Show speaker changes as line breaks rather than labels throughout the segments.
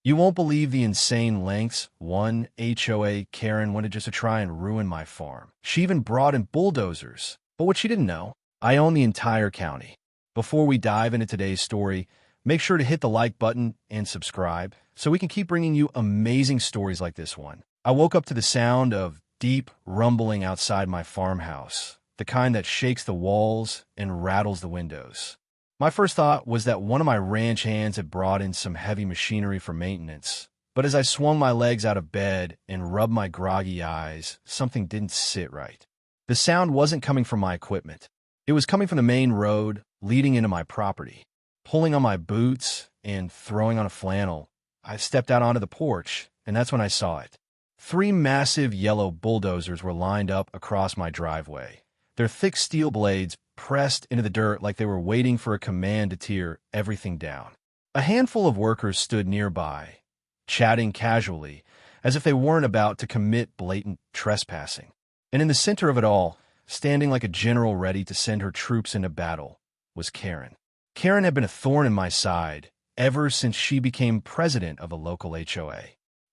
You won't believe the insane lengths one HOA Karen went to just to try and ruin my farm. She even brought in bulldozers. But what she didn't know, I own the entire county. Before we dive into today's story, make sure to hit the like button and subscribe so we can keep bringing you amazing stories like this one. I woke up to the sound of deep rumbling outside my farmhouse, the kind that shakes the walls and rattles the windows. My first thought was that one of my ranch hands had brought in some heavy machinery for maintenance. But as I swung my legs out of bed and rubbed my groggy eyes, something didn't sit right. The sound wasn't coming from my equipment. It was coming from the main road leading into my property. Pulling on my boots and throwing on a flannel, I stepped out onto the porch, and that's when I saw it. 3 massive yellow bulldozers were lined up across my driveway, their thick steel blades pressed into the dirt like they were waiting for a command to tear everything down. A handful of workers stood nearby, chatting casually, as if they weren't about to commit blatant trespassing. And in the center of it all, standing like a general ready to send her troops into battle, was Karen. Karen had been a thorn in my side ever since she became president of a local HOA.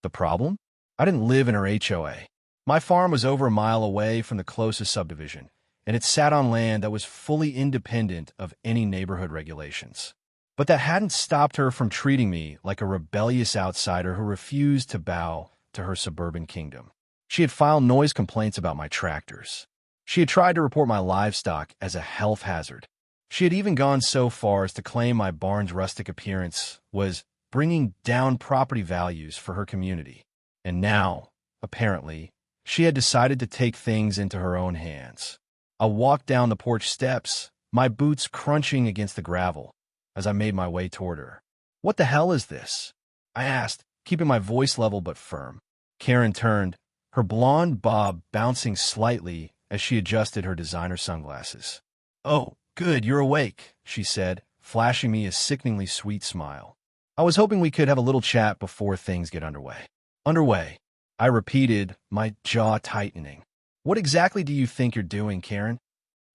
The problem? I didn't live in her HOA. My farm was over a mile away from the closest subdivision, and it sat on land that was fully independent of any neighborhood regulations. But that hadn't stopped her from treating me like a rebellious outsider who refused to bow to her suburban kingdom. She had filed noise complaints about my tractors. She had tried to report my livestock as a health hazard. She had even gone so far as to claim my barn's rustic appearance was bringing down property values for her community. And now, apparently, she had decided to take things into her own hands. I walked down the porch steps, my boots crunching against the gravel, as I made my way toward her. "What the hell is this?" I asked, keeping my voice level but firm. Karen turned, her blonde bob bouncing slightly as she adjusted her designer sunglasses. "Oh, good, you're awake," she said, flashing me a sickeningly sweet smile. "I was hoping we could have a little chat before things get underway." "Underway," I repeated, my jaw tightening. "What exactly do you think you're doing, Karen?"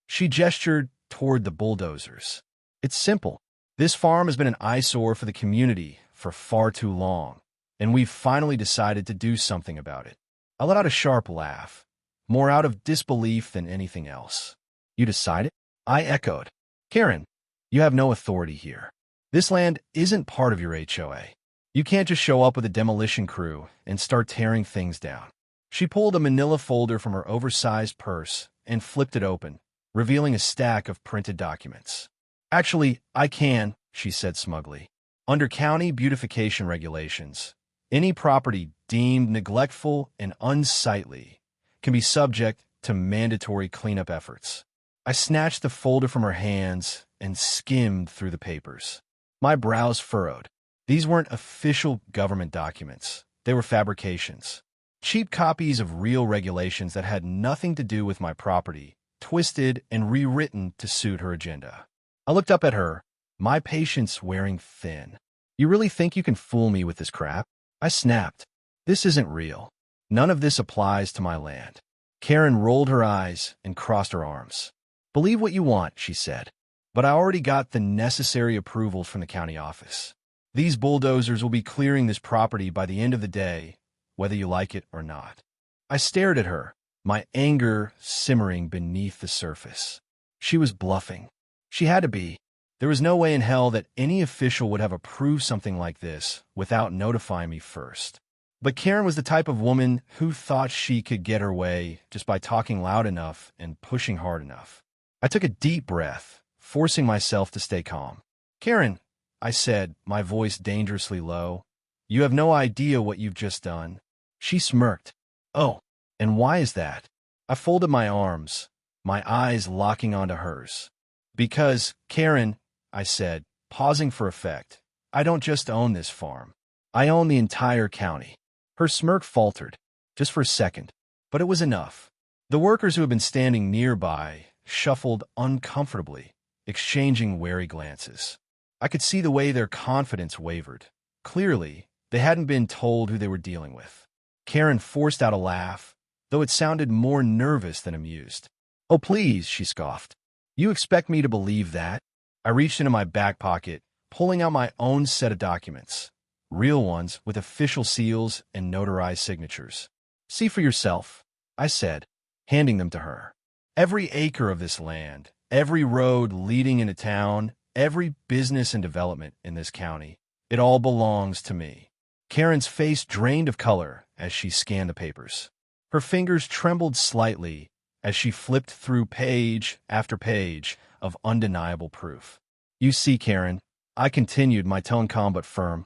She gestured toward the bulldozers. "It's simple. This farm has been an eyesore for the community for far too long, and we've finally decided to do something about it." I let out a sharp laugh, more out of disbelief than anything else. "You decided?" I echoed. "Karen, you have no authority here. This land isn't part of your HOA. You can't just show up with a demolition crew and start tearing things down." She pulled a manila folder from her oversized purse and flipped it open, revealing a stack of printed documents. "Actually, I can," she said smugly. "Under county beautification regulations, any property deemed neglectful and unsightly can be subject to mandatory cleanup efforts." I snatched the folder from her hands and skimmed through the papers. My brows furrowed. These weren't official government documents. They were fabrications. Cheap copies of real regulations that had nothing to do with my property, twisted and rewritten to suit her agenda. I looked up at her, my patience wearing thin. "You really think you can fool me with this crap?" I snapped. "This isn't real. None of this applies to my land." Karen rolled her eyes and crossed her arms. "Believe what you want," she said, "but I already got the necessary approvals from the county office. These bulldozers will be clearing this property by the end of the day, whether you like it or not." I stared at her, my anger simmering beneath the surface. She was bluffing. She had to be. There was no way in hell that any official would have approved something like this without notifying me first. But Karen was the type of woman who thought she could get her way just by talking loud enough and pushing hard enough. I took a deep breath, forcing myself to stay calm. "Karen," I said, my voice dangerously low, "you have no idea what you've just done." She smirked. "Oh, and why is that?" I folded my arms, my eyes locking onto hers. "Because, Karen," I said, pausing for effect, "I don't just own this farm. I own the entire county." Her smirk faltered, just for a second, but it was enough. The workers who had been standing nearby shuffled uncomfortably, exchanging wary glances. I could see the way their confidence wavered. Clearly, they hadn't been told who they were dealing with. Karen forced out a laugh, though it sounded more nervous than amused. "Oh, please," she scoffed. "You expect me to believe that?" I reached into my back pocket, pulling out my own set of documents. real ones with official seals and notarized signatures. See for yourself, I said, handing them to her. Every acre of this land, every road leading into town, every business and development in this county, it all belongs to me. Karen's face drained of color as she scanned the papers. Her fingers trembled slightly as she flipped through page after page of undeniable proof. You see, Karen, I continued, my tone calm but firm.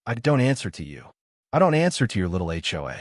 I don't answer to you. I don't answer to your little HOA.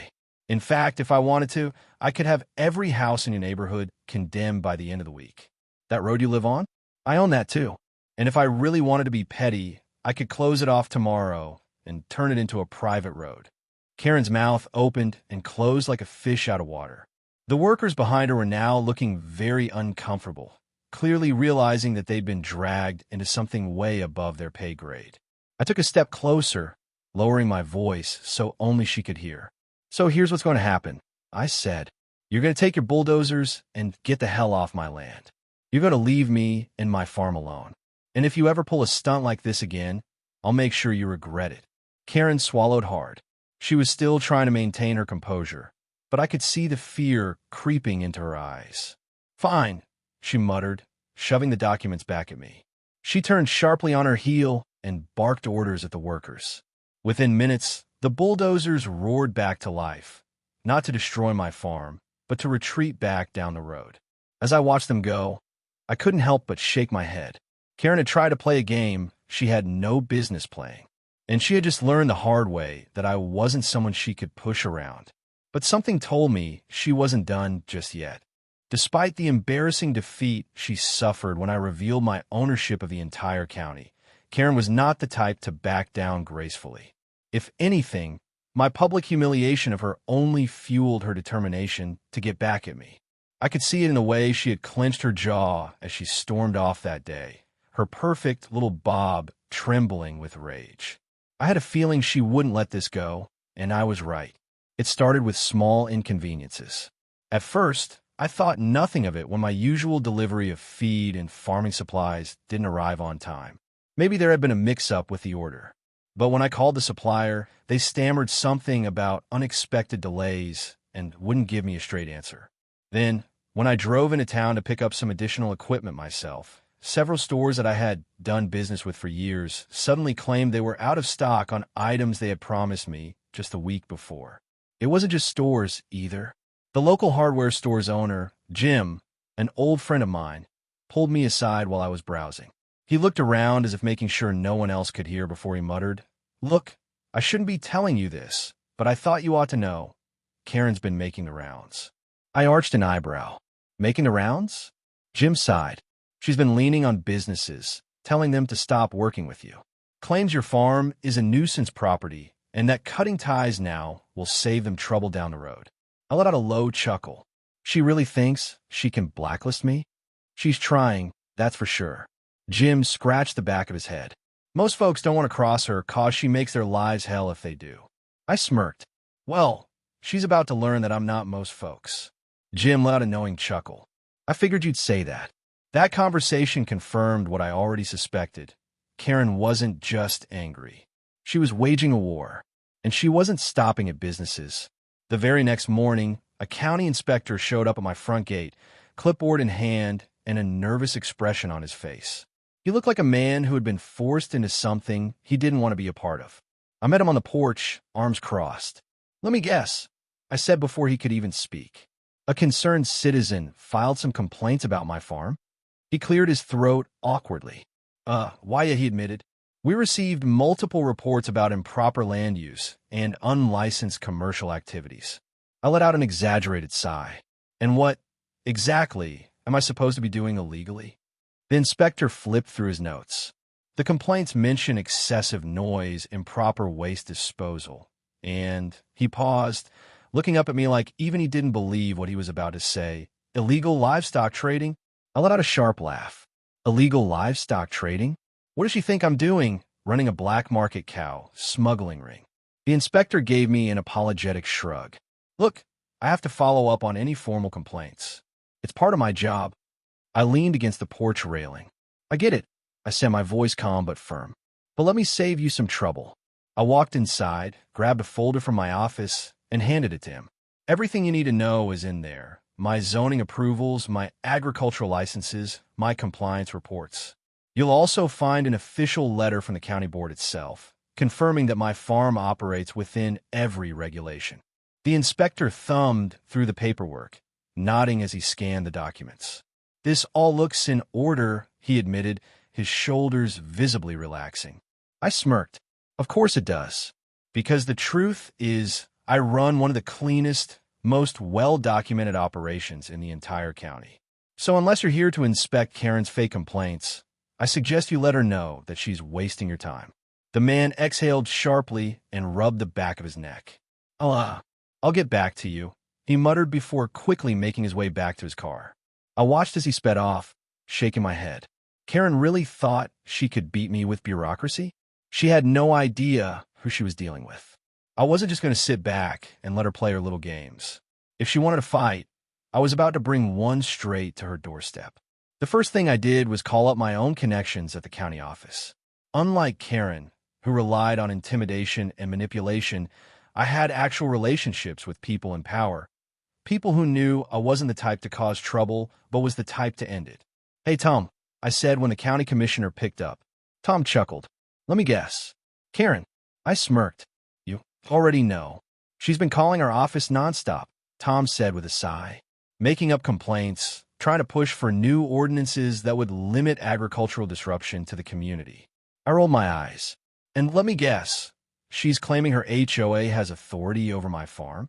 In fact, if I wanted to, I could have every house in your neighborhood condemned by the end of the week. That road you live on? I own that too. And if I really wanted to be petty, I could close it off tomorrow and turn it into a private road. Karen's mouth opened and closed like a fish out of water. The workers behind her were now looking very uncomfortable, clearly realizing that they'd been dragged into something way above their pay grade. I took a step closer, lowering my voice so only she could hear. So here's what's going to happen, I said. You're going to take your bulldozers and get the hell off my land. You're going to leave me and my farm alone. And if you ever pull a stunt like this again, I'll make sure you regret it. Karen swallowed hard. She was still trying to maintain her composure, but I could see the fear creeping into her eyes. Fine, she muttered, shoving the documents back at me. She turned sharply on her heel and barked orders at the workers. Within minutes, the bulldozers roared back to life, not to destroy my farm, but to retreat back down the road. As I watched them go, I couldn't help but shake my head. Karen had tried to play a game she had no business playing, and she had just learned the hard way that I wasn't someone she could push around. But something told me she wasn't done just yet. Despite the embarrassing defeat she suffered when I revealed my ownership of the entire county, Karen was not the type to back down gracefully. If anything, my public humiliation of her only fueled her determination to get back at me. I could see it in the way she had clenched her jaw as she stormed off that day, her perfect little bob trembling with rage. I had a feeling she wouldn't let this go, and I was right. It started with small inconveniences. At first, I thought nothing of it when my usual delivery of feed and farming supplies didn't arrive on time. Maybe there had been a mix-up with the order. But when I called the supplier, they stammered something about unexpected delays and wouldn't give me a straight answer. Then, when I drove into town to pick up some additional equipment myself, several stores that I had done business with for years suddenly claimed they were out of stock on items they had promised me just a week before. It wasn't just stores, either. The local hardware store's owner, Jim, an old friend of mine, pulled me aside while I was browsing. He looked around as if making sure no one else could hear before he muttered, "Look, I shouldn't be telling you this, but I thought you ought to know. Karen's been making the rounds." I arched an eyebrow. Making the rounds? Jim sighed. She's been leaning on businesses, telling them to stop working with you. Claims your farm is a nuisance property and that cutting ties now will save them trouble down the road. I let out a low chuckle. She really thinks she can blacklist me? She's trying, that's for sure. Jim scratched the back of his head. Most folks don't want to cross her cause she makes their lives hell if they do. I smirked. Well, she's about to learn that I'm not most folks. Jim let out a knowing chuckle. I figured you'd say that. That conversation confirmed what I already suspected. Karen wasn't just angry. She was waging a war, and she wasn't stopping at businesses. The very next morning, a county inspector showed up at my front gate, clipboard in hand and a nervous expression on his face. He looked like a man who had been forced into something he didn't want to be a part of. I met him on the porch, arms crossed. "Let me guess," I said before he could even speak. "A concerned citizen filed some complaints about my farm?" He cleared his throat awkwardly. Why, he admitted. "We received multiple reports about improper land use and unlicensed commercial activities." I let out an exaggerated sigh. "And what, exactly, am I supposed to be doing illegally?" The inspector flipped through his notes. The complaints mention excessive noise, improper waste disposal, and he paused, looking up at me like even he didn't believe what he was about to say. "Illegal livestock trading?" I let out a sharp laugh. "Illegal livestock trading? What does she think I'm doing? Running a black market cow, smuggling ring?" The inspector gave me an apologetic shrug. "Look, I have to follow up on any formal complaints. It's part of my job." I leaned against the porch railing. "I get it," I said, my voice calm but firm. "But let me save you some trouble. I walked inside, grabbed a folder from my office, and handed it to him. Everything you need to know is in there. My zoning approvals, my agricultural licenses, my compliance reports. You'll also find an official letter from the county board itself, confirming that my farm operates within every regulation. The inspector thumbed through the paperwork, nodding as he scanned the documents. This all looks in order, he admitted, his shoulders visibly relaxing. I smirked. Of course it does. Because the truth is, I run one of the cleanest, most well-documented operations in the entire county. So unless you're here to inspect Karen's fake complaints, I suggest you let her know that she's wasting your time. The man exhaled sharply and rubbed the back of his neck. I'll get back to you, he muttered before quickly making his way back to his car. I watched as he sped off, shaking my head. Karen really thought she could beat me with bureaucracy? She had no idea who she was dealing with. I wasn't just going to sit back and let her play her little games. If she wanted to fight, I was about to bring one straight to her doorstep. The first thing I did was call up my own connections at the county office. Unlike Karen, who relied on intimidation and manipulation, I had actual relationships with people in power. People who knew I wasn't the type to cause trouble, but was the type to end it. Hey, Tom, I said when the county commissioner picked up. Tom chuckled. Let me guess. Karen. I smirked. You already know. She's been calling our office nonstop, Tom said with a sigh. Making up complaints, trying to push for new ordinances that would limit agricultural disruption to the community. I rolled my eyes. And let me guess. She's claiming her HOA has authority over my farm?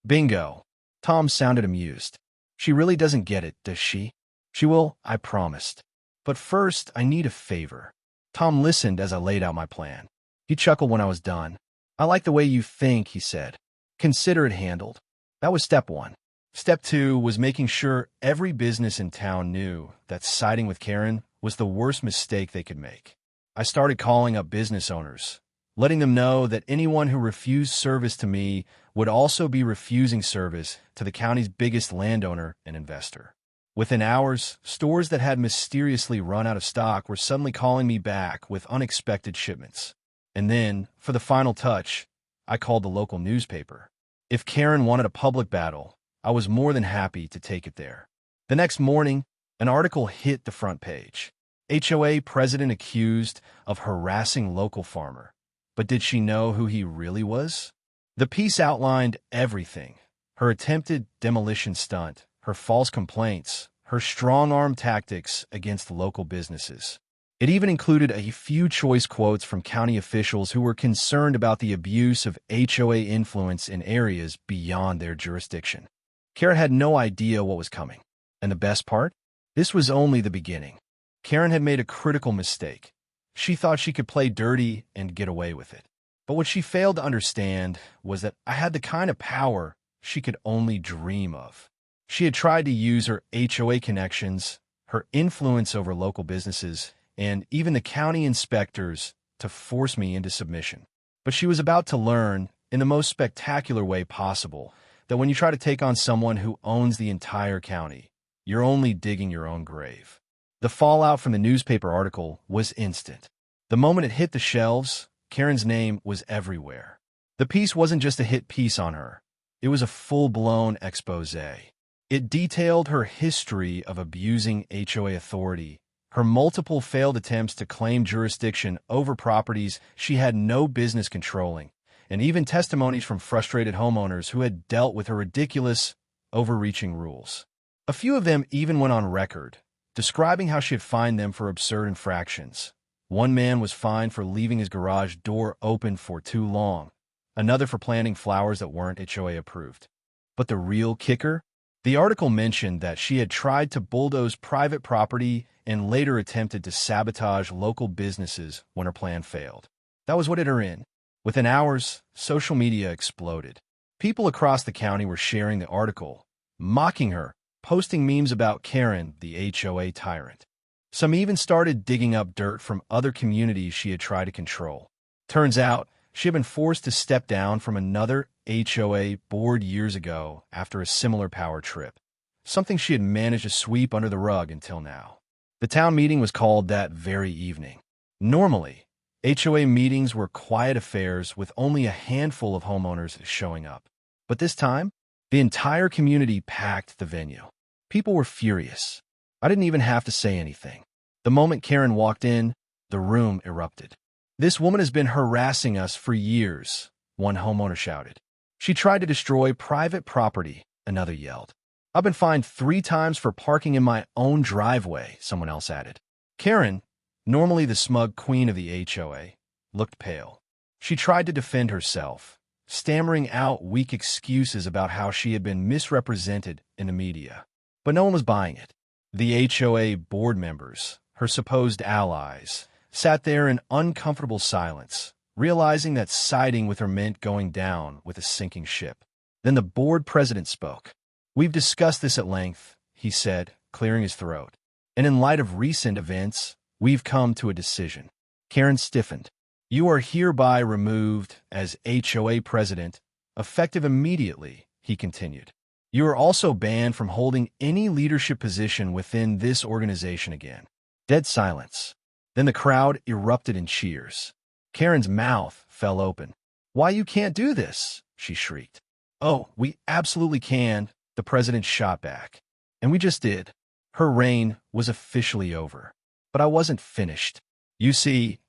Bingo. Tom sounded amused. She really doesn't get it, does she? She will, I promised. But first, I need a favor. Tom listened as I laid out my plan. He chuckled when I was done. I like the way you think, he said. Consider it handled. That was step one. Step two was making sure every business in town knew that siding with Karen was the worst mistake they could make. I started calling up business owners, letting them know that anyone who refused service to me would also be refusing service to the county's biggest landowner and investor. Within hours, stores that had mysteriously run out of stock were suddenly calling me back with unexpected shipments. And then, for the final touch, I called the local newspaper. If Karen wanted a public battle, I was more than happy to take it there. The next morning, an article hit the front page. HOA president accused of harassing local farmer. But did she know who he really was? The piece outlined everything. Her attempted demolition stunt, her false complaints, her strong-arm tactics against local businesses. It even included a few choice quotes from county officials who were concerned about the abuse of HOA influence in areas beyond their jurisdiction. Karen had no idea what was coming. And the best part? This was only the beginning. Karen had made a critical mistake. She thought she could play dirty and get away with it. But what she failed to understand was that I had the kind of power she could only dream of. She had tried to use her HOA connections, her influence over local businesses, and even the county inspectors to force me into submission. But she was about to learn, in the most spectacular way possible, that when you try to take on someone who owns the entire county, you're only digging your own grave. The fallout from the newspaper article was instant. The moment it hit the shelves, Karen's name was everywhere. The piece wasn't just a hit piece on her. It was a full-blown expose. It detailed her history of abusing HOA authority, her multiple failed attempts to claim jurisdiction over properties she had no business controlling, and even testimonies from frustrated homeowners who had dealt with her ridiculous, overreaching rules. A few of them even went on record, describing how she had fined them for absurd infractions. One man was fined for leaving his garage door open for too long, another for planting flowers that weren't HOA approved. But the real kicker? The article mentioned that she had tried to bulldoze private property and later attempted to sabotage local businesses when her plan failed. That was what did her in. Within hours, social media exploded. People across the county were sharing the article, mocking her, posting memes about Karen, the HOA tyrant. Some even started digging up dirt from other communities she had tried to control. Turns out, she had been forced to step down from another HOA board years ago after a similar power trip, something she had managed to sweep under the rug until now. The town meeting was called that very evening. Normally, HOA meetings were quiet affairs with only a handful of homeowners showing up. But this time, the entire community packed the venue. People were furious. I didn't even have to say anything. The moment Karen walked in, the room erupted. "This woman has been harassing us for years," one homeowner shouted. "She tried to destroy private property," another yelled. "I've been fined 3 times for parking in my own driveway," someone else added. Karen, normally the smug queen of the HOA, looked pale. She tried to defend herself, stammering out weak excuses about how she had been misrepresented in the media. But no one was buying it. The HOA board members, her supposed allies, sat there in uncomfortable silence, realizing that siding with her meant going down with a sinking ship. Then the board president spoke. "We've discussed this at length," he said, clearing his throat. "And in light of recent events, we've come to a decision." Karen stiffened. "You are hereby removed as HOA president, effective immediately," he continued. "You are also banned from holding any leadership position within this organization again." Dead silence. Then the crowd erupted in cheers. Karen's mouth fell open. "Why, you can't do this," she shrieked. "Oh, we absolutely can," the president shot back. "And we just did." Her reign was officially over. But I wasn't finished. You see,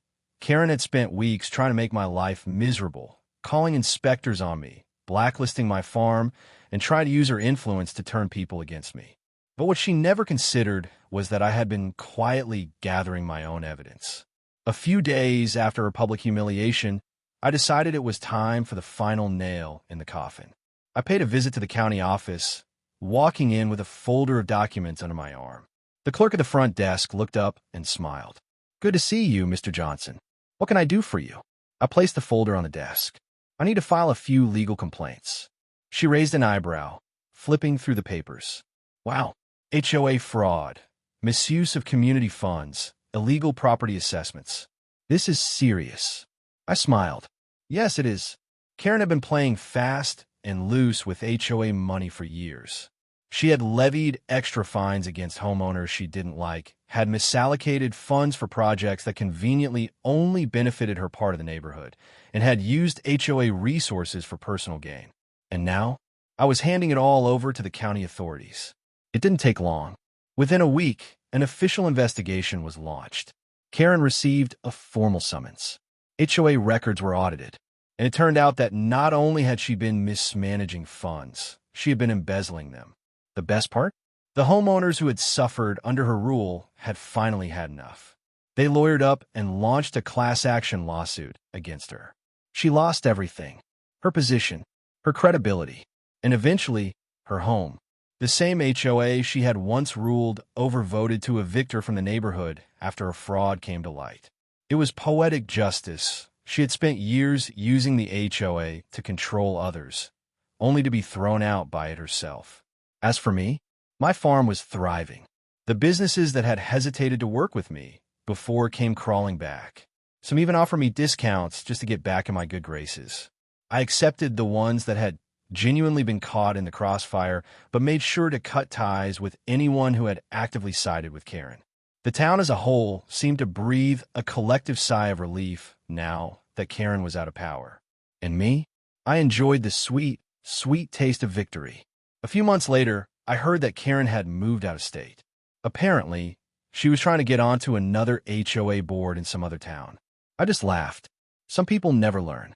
Karen had spent weeks trying to make my life miserable, calling inspectors on me, blacklisting my farm, and trying to use her influence to turn people against me. But what she never considered was that I had been quietly gathering my own evidence. A few days after her public humiliation, I decided it was time for the final nail in the coffin. I paid a visit to the county office, walking in with a folder of documents under my arm. The clerk at the front desk looked up and smiled. "Good to see you, Mr. Johnson. What can I do for you?" I placed the folder on the desk. "I need to file a few legal complaints." She raised an eyebrow, flipping through the papers. "Wow. HOA fraud, misuse of community funds, illegal property assessments. This is serious." I smiled. "Yes, it is." Karen had been playing fast and loose with HOA money for years. She had levied extra fines against homeowners she didn't like, had misallocated funds for projects that conveniently only benefited her part of the neighborhood, and had used HOA resources for personal gain. And now, I was handing it all over to the county authorities. It didn't take long. Within a week, an official investigation was launched. Karen received a formal summons. HOA records were audited, and it turned out that not only had she been mismanaging funds, she had been embezzling them. The best part? The homeowners who had suffered under her rule had finally had enough. They lawyered up and launched a class action lawsuit against her. She lost everything: her position, her credibility, and eventually her home. The same HOA she had once ruled overvoted to evict her from the neighborhood after a fraud came to light. It was poetic justice. She had spent years using the HOA to control others, only to be thrown out by it herself. As for me, my farm was thriving. The businesses that had hesitated to work with me before came crawling back. Some even offered me discounts just to get back in my good graces. I accepted the ones that had genuinely been caught in the crossfire, but made sure to cut ties with anyone who had actively sided with Karen. The town as a whole seemed to breathe a collective sigh of relief now that Karen was out of power. And me? I enjoyed the sweet, sweet taste of victory. A few months later, I heard that Karen had moved out of state. Apparently, she was trying to get onto another HOA board in some other town. I just laughed. Some people never learn.